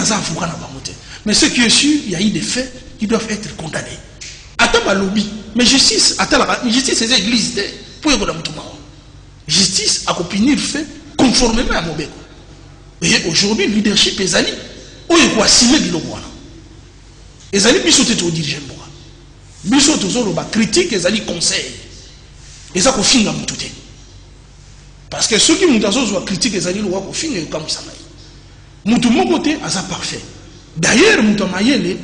mais ce qui est sûr, il y a eu des faits qui doivent être condamnés. Attends ma lobby. Mais justice, justice c'est l'église. Pour justice a punir fait conformément à Mobeko. Et aujourd'hui, le leadership est allé. Où il faut assumer Bilogouana. Et allez bisoter au dirigeant moi. Bisoter aux critique et allez conseil. Et ça qu'on finit à mon tout. Parce que ceux qui nous ont critiqué les allez le voir qu'on finit comme ça. Moutou mon côté à ça parfait. D'ailleurs moutou mayele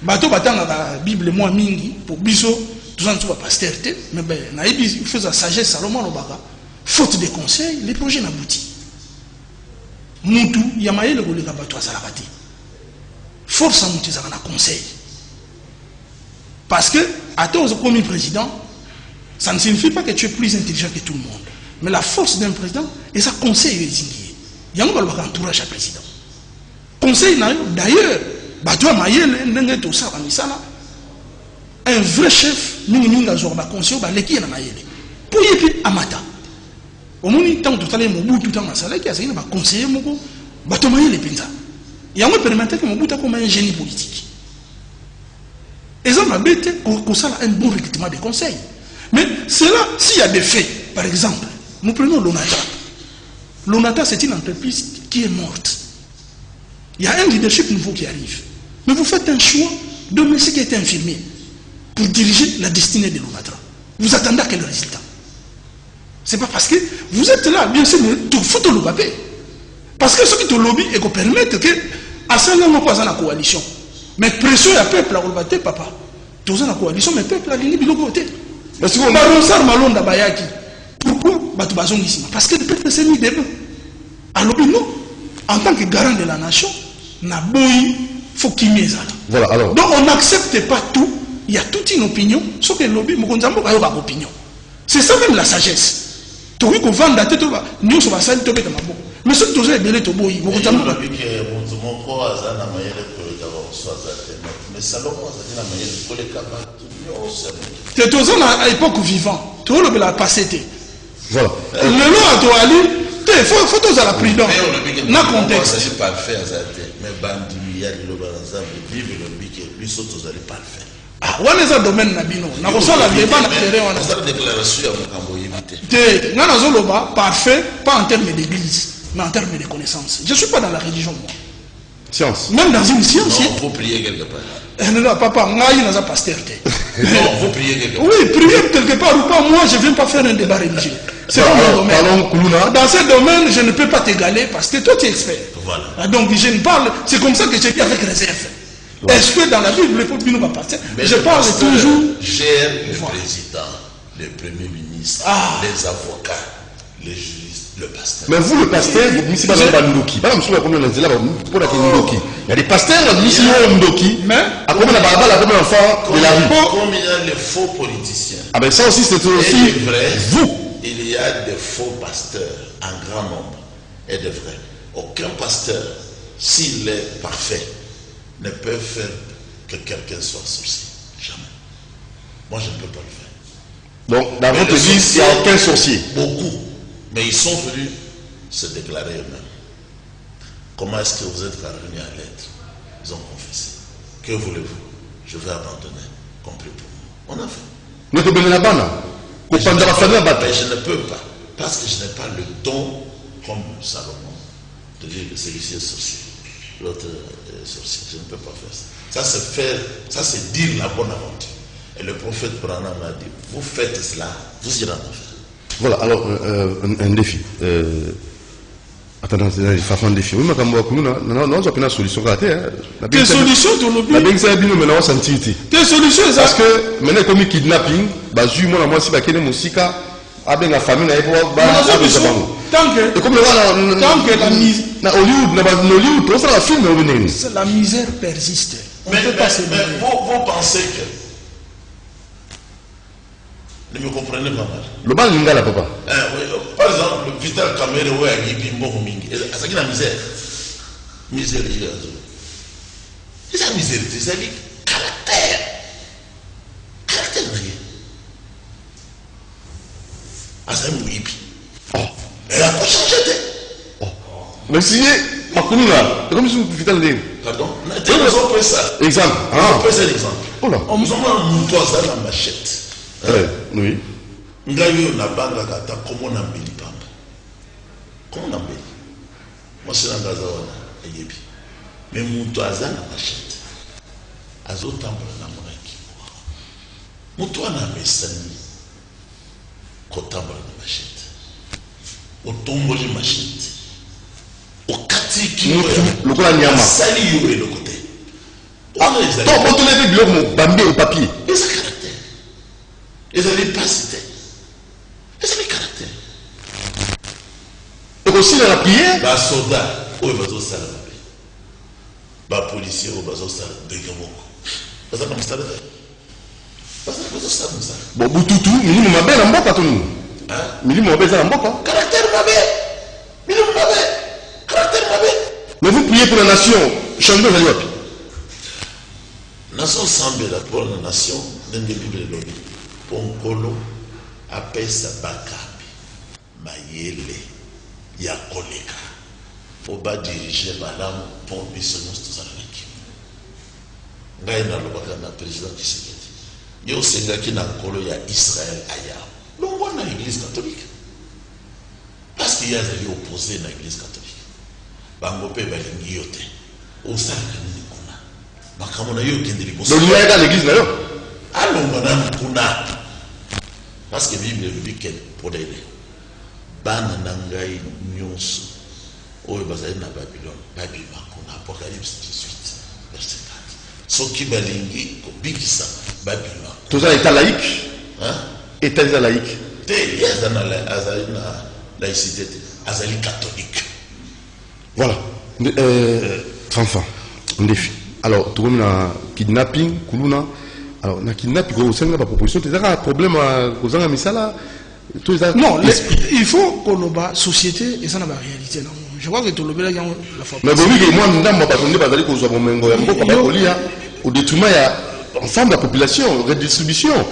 bateau batanga la Bible moi mingi pour biso tout ça pas pasteur mais ben na il fait sa sagesse Salomon Obaka faute de conseils les projets n'aboutit. Moutou yamayele ko le bateau à salakati. Force à monter ça un conseil. Parce que, à toi, au premier président, ça ne signifie pas que tu es plus intelligent que tout le monde. Mais la force d'un président, et ça conseille les Indiens. Il y a un entourage à président. Conseil, d'ailleurs, un vrai chef, nous avons conseil, qui est pour y aller à Mata. Au moment où tout à l'heure, tout le temps, il y a un conseiller, il y a un permettre que mon bout a comme un génie politique. Et ça m'a bête qu'on soit un bon recrutement des conseils. Mais c'est là, s'il y a des faits, par exemple, nous prenons l'ONATA. L'ONATA, c'est une entreprise qui est morte. Il y a un leadership nouveau qui arrive. Mais vous faites un choix de monsieur qui est infirmier pour diriger la destinée de l'ONATA. Vous attendez à quel résultat? C'est pas parce que vous êtes là, bien sûr, mais il faut le papier. Parce que ce qui te lobby et qu'on permette que à ça là, on pas dans la coalition. Mais pression il y a peuple à rebattre papa. Tous dans la coalition mais peuple a l'ini bilo côté. Parce que Baronsar Malonda Bayaki. Pourquoi Batu Bazong ici? Parce que le peuple s'est mis debout. Alors nous, en tant que garant de la nation, na boy faut qu'il m'ait ça. Voilà alors. Donc on n'accepte pas tout. Il y a toute une opinion. Sauf que le lobby Mokonzambo a une opinion. C'est ça même la sagesse. Tu vois qu'on vend la tête, nous sommes à ça, nous sommes à ma mais ce que tu as belé to boy mon corps a na mayele ko d'abord soit mais Salomon a na mayele ko le capable tu es à l'époque vivant tu le la passé voilà le lot à toi ali te faut tous à la prudence na contexte c'est parfait mais bandi il y a le ensemble vivre le bique lui sont tous allés parfait ah on est dans domaine na bino na ko sala débat na terrain on a ça déclaration à Mokambo éviter te na zo loba parfait pas en termes d'église mais en termes de connaissances. Je ne suis pas dans la religion, moi. Science. Même dans une science. Non, il faut prier quelque part. Non, papa, moi, il n'a pas pasteur. Non, il faut prier quelque part. Oui, prier quelque part ou pas, moi, je ne viens pas faire un débat religieux. C'est pas mon domaine. Dans ce domaine, je ne peux pas t'égaler parce que toi, tu es expert. Voilà. Donc, je ne parle, c'est comme ça que je dis avec réserve. Voilà. Est-ce que dans la Bible, il faut que nous ne pas je parle toujours. Gère le président, le premier ministre, les avocats, les juristes. Le pasteur. Mais vous, le pasteur, vous ne pas dans le Ndoki. Par exemple, il y a des pasteurs, vous Ndoki. Mais, à combien de enfants de la rue? Comme il y a les faux politiciens. Ah ben ça aussi, c'est aussi vrai, vous. Il y a des faux pasteurs en grand nombre. est de vrai. Aucun pasteur, s'il est parfait, ne peut faire que quelqu'un soit sorcier. Jamais. Moi, je ne peux pas le faire. Donc, dans votre église, il n'y a aucun sorcier. Beaucoup. Mais ils sont venus se déclarer eux-mêmes. Comment est-ce que vous êtes parvenus à l'être? Ils ont confessé. Que voulez-vous? Je vais abandonner. Compris pour moi. On a fait. Mais je ne peux pas. Parce que je n'ai pas le don, comme Salomon, de dire que celui-ci est sorcier. L'autre est sorcier. Je ne peux pas faire ça. Ça c'est dire la bonne aventure. Et le prophète Branham a dit, vous faites cela, vous irez en enfer. Voilà, alors un défi. Attends, c'est un défi. Oui, mais comme nous, on a une solution. Tes solutions, tu l'oublies. Tes solutions, parce que maintenant, comme kidnapping, bah, je moi, moi, si bah, quel est mon sika, avec la famille, tant que la misère. La misère persiste. Mais vous pensez que. Ne me comprenez pas mal. Le bal n'ingala papa. Par exemple, le Vital Kamere ou Agibi Mboko Mingi. C'est qui la misère? Misère, il y a. C'est la misère, c'est le caractère. Caractère, rien. Asa Mouibi. Elle a pas changé. Mais si, Makouna, c'est comme si vous Vital Ndé. Pardon? On peut ça. Exemple. On peut ça l'exemple. Nous avons un mouton à la machette. Oui. Ngayo na banga kata komo na mbeli pamba. Komo na mbeli. Moi c'est dans gazawana eyebi. Mais muto azana machette. Azo tambula na monaki. Muto ana mesani. Ko tambula na machette. Otomboli machette. Okati le kola nyama. Sali yoé le côté. Ah, donc on lève le mot bambé au papier. Et ça caractère. Ils avaient pas cité. Ils avaient caractère. Et aussi dans la prière. Bah soldat, où est bazo sala babi. Bah policier, où bazo sala dégamoko. Bah ça comme ça là. Bah ça bazo sala comme ça. Bon bututu, minimum mabé na mboka tonu. Hein? Minimum mabé na mboka. Caractère mabé. Minimum mabé. Caractère mabé. Mais vous priez pour la nation, changez de wapi. Nation semble la pour la nation, dans les Bibles de l'Obi. Ponkolo apesa bakabi mayele ya koleka po ba diriger malamu pour biso nyonso tozalaki ngai nalobaka na président Tshisekedi yo osengaki na nkolo ya Israël aya longo na église catholique parce qu'il y a des opposés na église catholique bango pe balingi yo te osalaka nini kuna makambo na yo okende liboso donc il y a dans l'église na yo alongo na kuna. Parce que la Bible dit qu'elle pour aider. Bana nangai nyonso. Oyo bazali na Babylone. Babylone qu'on a Apocalypse 18 verset 4. Soki balingi ko bikisa Babylone. Tout ça est laïque. Hein? État laïque. Té yazana azali na laïcité. Azali catholique. Voilà. Enfin, un défi. Alors, tout le monde a kidnapping, kuluna. Alors, na kidnapping, au sein de la proposition, tu as un problème aux gens misala. Non, il faut que la société et ça n'a pas réalité. Je crois que tout le monde a la fois. Mais bon, moi, je ne sais pas si au détriment, il y a ensemble de la population, redistribution.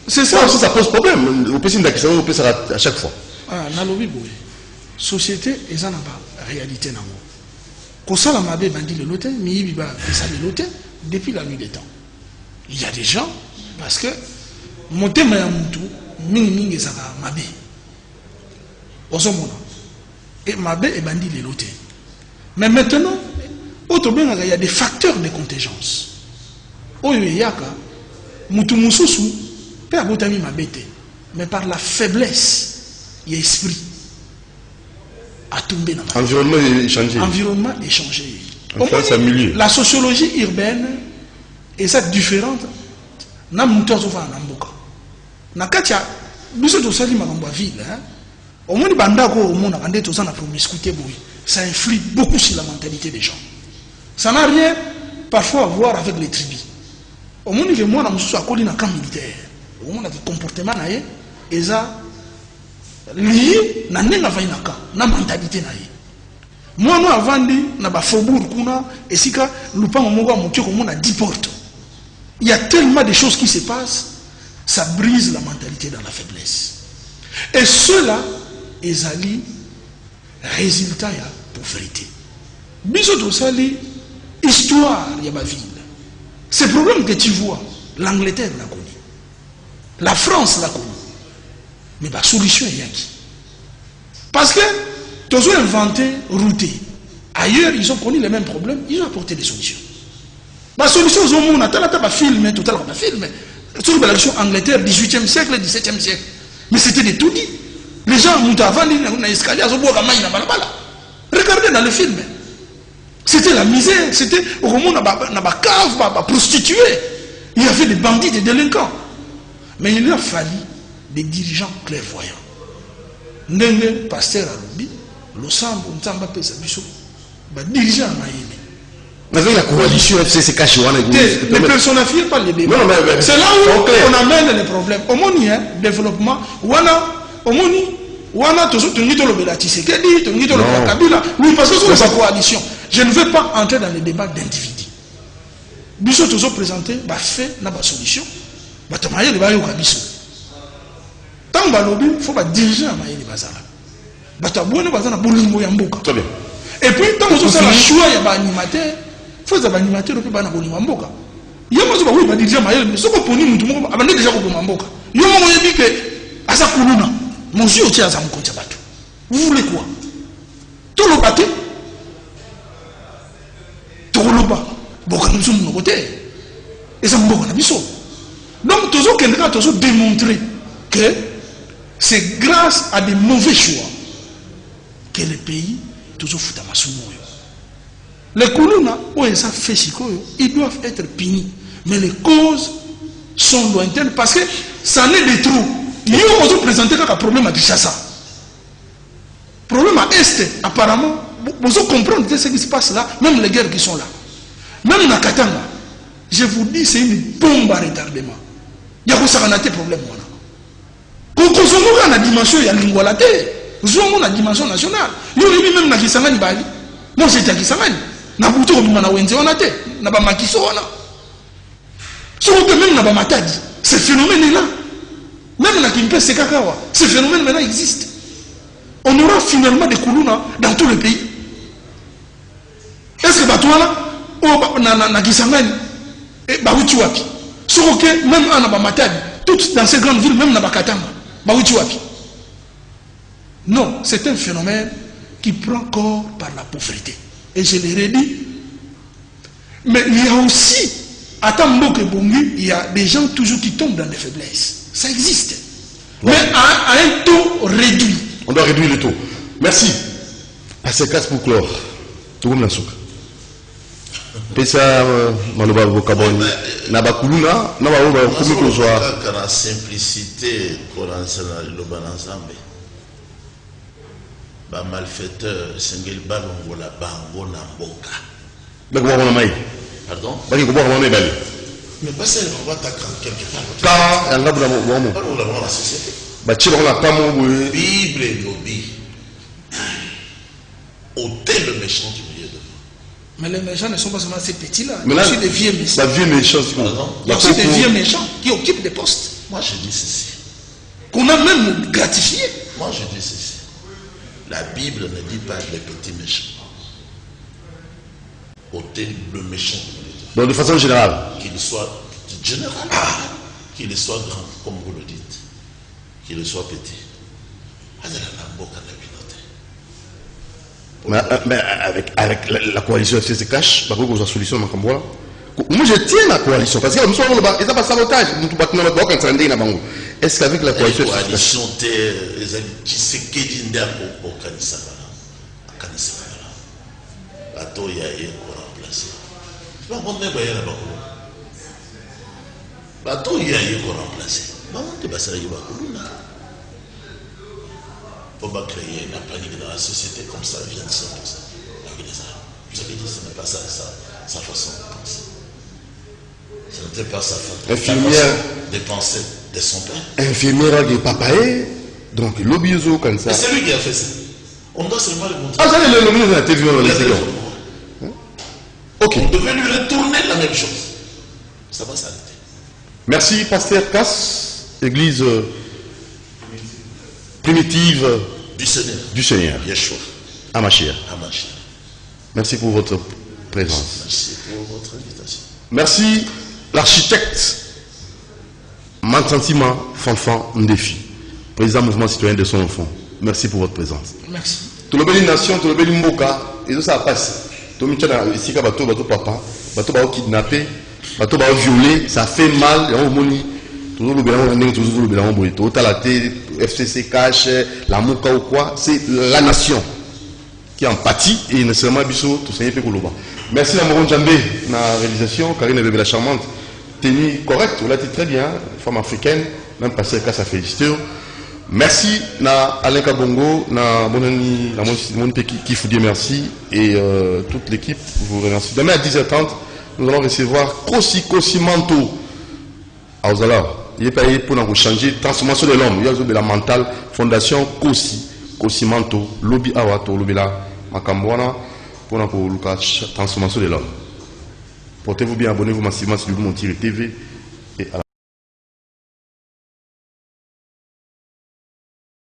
C'est ça aussi, ça pose problème. Au PC à chaque fois. Ah, na lobby boy. Société et ça n'a pas réalité. Quand ça la mabé bandi le loté, mi biba et ça le loté depuis la nuit des temps. Il y a des gens, parce que mon thème est moutou, ming ça va mabé. Et mabé et bandi les lotés. Mais maintenant, il y a des facteurs de contingence. Oyeyaka, moutou moussousou, peut abotami mabété. Mais par la faiblesse, il y a esprit à tomber dans ma environnement est changé. Environnement est changé. La sociologie urbaine est ça différente. Na muto azofa na mboka. Na katia biso to sali makambo ya ville hein. Au moins bandako au monde quand to ça na promiscuité boui. Ça influe beaucoup sur la mentalité des gens. Ça n'a rien parfois à voir avec les tribus. Au moins que moi na muso akoli na camp militaire. Au moins na comportement na ye eza lié na nenga vainaka na mentalité na ye. Moi, nous avons dit, na ba faubourg kuna, et si ka lupango moko moki comme on a 10 portes. Il y a tellement de choses qui se passent, ça brise la mentalité dans la faiblesse. Et cela, ils allient résultat de la pauvreté. Bisous ça, l'histoire de ma ville. Ces problèmes que tu vois, l'Angleterre l'a connu, la France l'a connu, mais la solution est qui? Parce que ils ont inventé, routé. Ailleurs, ils ont connu les mêmes problèmes, ils ont apporté des solutions. La solution, ils ont filmé, tout à l'heure, filmé. Sur la Angleterre, 18e siècle, 17e siècle. Mais c'était des tout dit. Les gens ont avant dans l'escalier, regardez dans le film. C'était la misère, c'était au moment où cave, prostituée. Il y avait des bandits, des délinquants. Mais il a fallu des dirigeants clairvoyants. Ndenge pasteur Alobi, Losambo, Ntamba Pesa Biso, dirigeant Maïne. Avec la coalition FCC Kachiwana. Les personnes n'affirment pas les débats. C'est là où on amène les problèmes. Au monde, développement, au monde, oui, parce que c'est sa coalition. Je ne veux pas entrer dans les débats d'individus. Biso toujours présenté, fait na solution. Batamaye le bayo kabiso. Tant balobi, faut pas diriger à maye le bazala. Batabouane bazana bolingo yamboka. Très bien. Et puis tant que ça la choix ya ba animateur, faut ça ba animateur le bana bolingo yamboka. Yamazo ba oui ba diriger maye, mais soko poni mutu moko abande déjà ko bomboka. Yo mo yebi que asa kuluna. Monsieur au tiers à mon côté bateau. Vous voulez quoi? Tout le bateau. Tout le bas. Bon, nous sommes de nos côtés. Et ça me bon, on a mis. Donc, toujours quelqu'un toujours démontré que c'est grâce à des mauvais choix que le pays toujours fout à ma soumoyo. Les colons, où ils ont fait chicoyo, ils doivent être punis. Mais les causes sont lointaines parce que ça n'est des trous. Nous avons présenté un problème à Kinshasa. Problème à Est, apparemment, vous comprenez ce qui se passe là, même les guerres qui sont là. Même dans Katanga, je vous dis, c'est une bombe à retardement. Il y a un problème. Quand on a la dimension, il y a l'ingolate. Nous avons la dimension nationale. Nous avons même na Kisangani Bali. Moi, j'étais à Kisangani. Na Bouto, on a Wenze, on a été. Na Bamakiso, on a. Sauf que même na Bamatadi, ce phénomène est là. Même la Kimpé, c'est Kakawa. Ce phénomène maintenant existe. On aura finalement des Koulouna dans tout le pays. Est-ce que Batouana, na Kisangani, et Baoutiwapi, sauf que même en Abamatadi, toutes dans ces grandes villes, même na Bakatanga, Baoutiwapi. Non, c'est un phénomène qui prend corps par la pauvreté. Et je l'ai redit. Mais il y a aussi, à Tamboke Bongi, il y a des gens toujours qui tombent dans des faiblesses. Ça existe. Ouais. Mais à un taux réduit. On doit réduire le taux. Merci. À ces cases pour clore. Tout le monde l'a souka. Pesa maloba vocabon na bakuluna na ba oba komi ko joa kana simplicité ko lansana le banazambe. Ba malfaiteur sengel balongo la bango na mboka. Ba ko na mai. Pardon? Ba ko na mai bali. Mais pas ça on va t'attendre quelque part. Ka yanga bula mo mo. Pas la société. Ba tshilo na kamo boye. Bible et lobby. Ôtez le méchant du milieu de vous. Mais les méchants ne sont pas seulement ces petits-là. Il y a aussi des vieux méchants. Vieux méchants. Il y a aussi des vieux méchants qui occupent des postes. Moi je dis ceci. Qu'on a même gratifié. Moi je dis ceci. La Bible ne dit pas les petits méchants. Ôtez le méchant du milieu de vous. Donc de façon générale. Qu'il soit général. Qu'il soit grand, comme vous le dites. Qu'il soit petit. Mais avec la coalition FCC cache, bah quoi solution dans Kambola. Moi je tiens la coalition parce que nous sommes là, ils ont pas sabotage. Nous tout battre dans quand ça na bango. Est-ce qu'avec la coalition coalition les qui se quedin d'à au kanisa bana. Kanisa bana. Bato ya ko remplacer. Pas on ne ba ya na bango. Bato ya ko remplacer. Ba on te ba ça ya ba kuluna. Faut pas créer une panique dans la société comme ça vient de ça. Vous avez dit ce n'est pas ça, sa façon de penser. Ce n'était pas sa façon de penser de son père. Infirmière de papaye, donc l'obiozo comme ça. Mais c'est lui qui a fait ça. On doit seulement le montrer. Ah, vous allez le nominer dans la télévision dans les secondes. Ok. On devait lui retourner la même chose. Ça va s'arrêter. Merci, Pasteur Casse, Église primitive du Seigneur. Yeshua. Amachia. Amachia. Merci pour votre présence. Merci pour votre invitation. Merci, l'architecte Mantantima Fanfan Ndefi, président mouvement citoyen de son enfant. Merci pour votre présence. Merci. Tout le bel nation, tout le bel mboka, et tout ça passe. Tout le monde ici, bateau papa, bateau kidnappé, bateau violé, ça fait mal. Et on moni toujours le bilan, toujours le bilan, tout à la télé, FCC cash, la mouka ou quoi, c'est la nation qui en pâtit et nécessairement Bissot, tout ça y est fait pour le bas. Merci à Moron Djambé, la réalisation, Karine Bébé la charmante, tenue correcte, vous l'avez dit très bien, femme africaine, même passé à sa félicité. Merci à Alain Kabongo, à mon qui vous dit merci et toute l'équipe vous remercie. Demain à 10h30, nous allons recevoir Kosi Manto. À Ozala, il est payé pour nous changer transformation de l'homme. Il y a de la mentale fondation Kosi Manto, lobby awato, lobby la Makambwana pour la transformation de l'homme. Portez-vous bien, abonnez-vous massivement sur le Montiri TV.